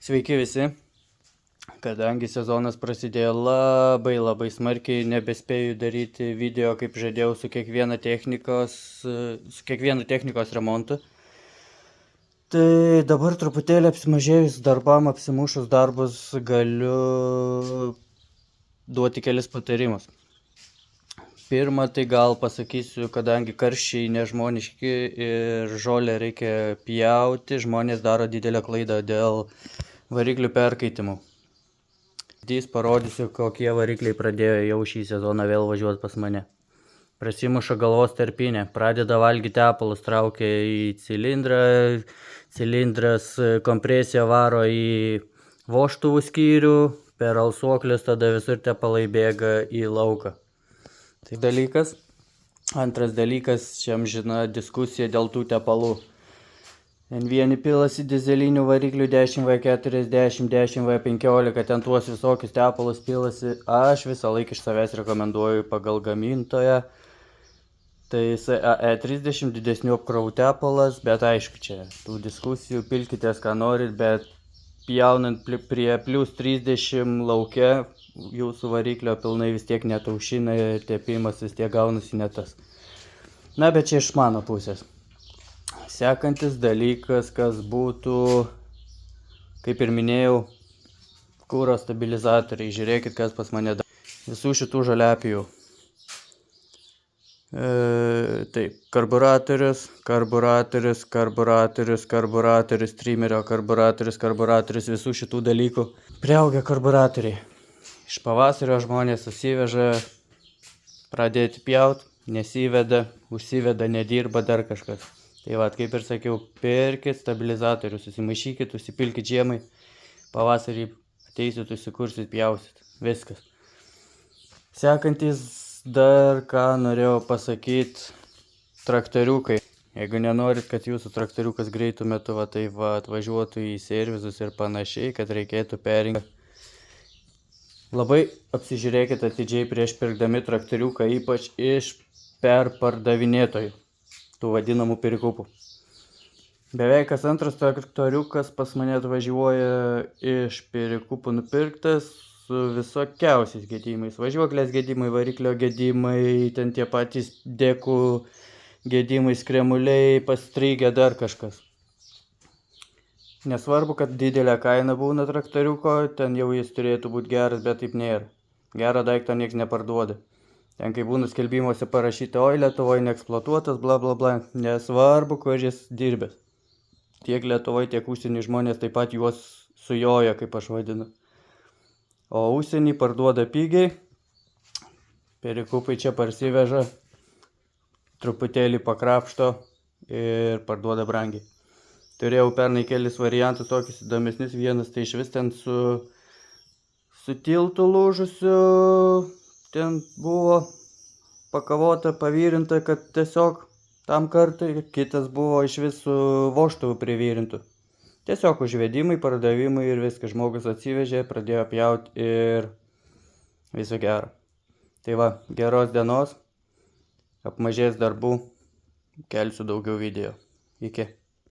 Sveiki visi, kadangi sezonas prasidėjo labai smarkiai, nebespėju daryti video, kaip žadėjau, su kiekvienu technikos remontu. Tai dabar truputėlį apsimažėjus darbam, apsimušus darbus, galiu duoti kelis patarimus. Pirma, tai gal pasakysiu, kadangi karščiai nežmoniški ir žolę reikia pjauti, žmonės daro didelę klaidą dėl variklių perkaitimų. Parodysiu, kokie varikliai pradėjo jau šį sezoną vėl važiuoti pas mane. Prasimuša galvos tarpinė, pradeda valgyti tepalus, traukia į cilindrą, cilindras kompresiją varo į vožtuvų skyrių, per alsuoklius tada visur tepalai bėga į lauką. Tai dalykas. Antras dalykas, čia amžina diskusija dėl tų tepalų. Vieni pilasi dizelinių variklių 10V40, 10V15, ten tuos visokius tepalus pilasi. Aš visą laiką iš savęs rekomenduoju pagal gamintoją. Tai AE30 didesnių apkrovų tepalas, bet aišku, čia tų diskusijų pilkitės ką norit, bet pjaunant prie plus 30 lauke, jūsų variklio pilnai vis tiek netaušina ir tepimas vis tiek gaunasi ne tas. Na, bet čia iš mano pusės. Sekantis dalykas, kas būtų, kaip ir minėjau, kuro stabilizatoriai. Žiūrėkit, kas pas mane dar. Visų šitų žaliapijų. Taip, karburatorius, trimerio karburatorius, visų šitų dalykų. Priaugia karburatoriai. Iš pavasario žmonės susiveža pradėti pjaut, nesiveda, užsiveda, nedirba dar kažkas. Tai va, kaip ir sakiau, pirkit stabilizatorių, susimaišykit, užsipilkit žiemai, pavasarį ateisit, užsikursit, pjausit, viskas. Sekantis dar ką norėjau pasakyti, traktoriukai. Jeigu nenorit, kad jūsų traktoriukas greitų metu atvažiuotų į servisus ir panašiai, kad reikėtų perrinkti. Labai apsižiūrėkit atidžiai prieš pirkdami traktoriuką, ypač iš perpardavinėtojų. Tų vadinamų perikupų. Beveik kas antras traktoriukas pas mane atvažiuoja iš perikupų nupirktas su visokiausiais gedimais. Važiuoklės gedimai, variklio gedimai, ten tie patys dėkų gedimai, skremuliai, pastrigę, dar kažkas. Nesvarbu, kad didelė kaina būna traktoriuko, ten jau jis turėtų būti geras, bet taip nėra. Gerą daiktą nieks neparduoda. Ten kai būna skelbimuose parašyta, oi Lietuvoje neeksploatuotas, bla bla bla, nesvarbu, kur jis dirbęs. Tiek Lietuvoje, tiek užsienį žmonės taip pat juos sujoja, kaip aš vadinu. O užsienį parduoda pigiai, perikupai čia parsiveža, truputėlį pakrapšto ir parduoda brangiai. Turėjau pernai kelis variantus, tokius įdomesnius, vienas tai iš vis ten su tiltu lūžusiu. Ten buvo pakavota, pavyrinta, kad tiesiog tam kartui, kitas buvo iš vis su vožtuvu privyrintu. Tiesiog užvedimai, pardavimai ir viskas, žmogus atsivežė, pradėjo pjauti ir viso gero. Tai va, geros dienos, apmažės darbų, kelsiu daugiau video. Iki.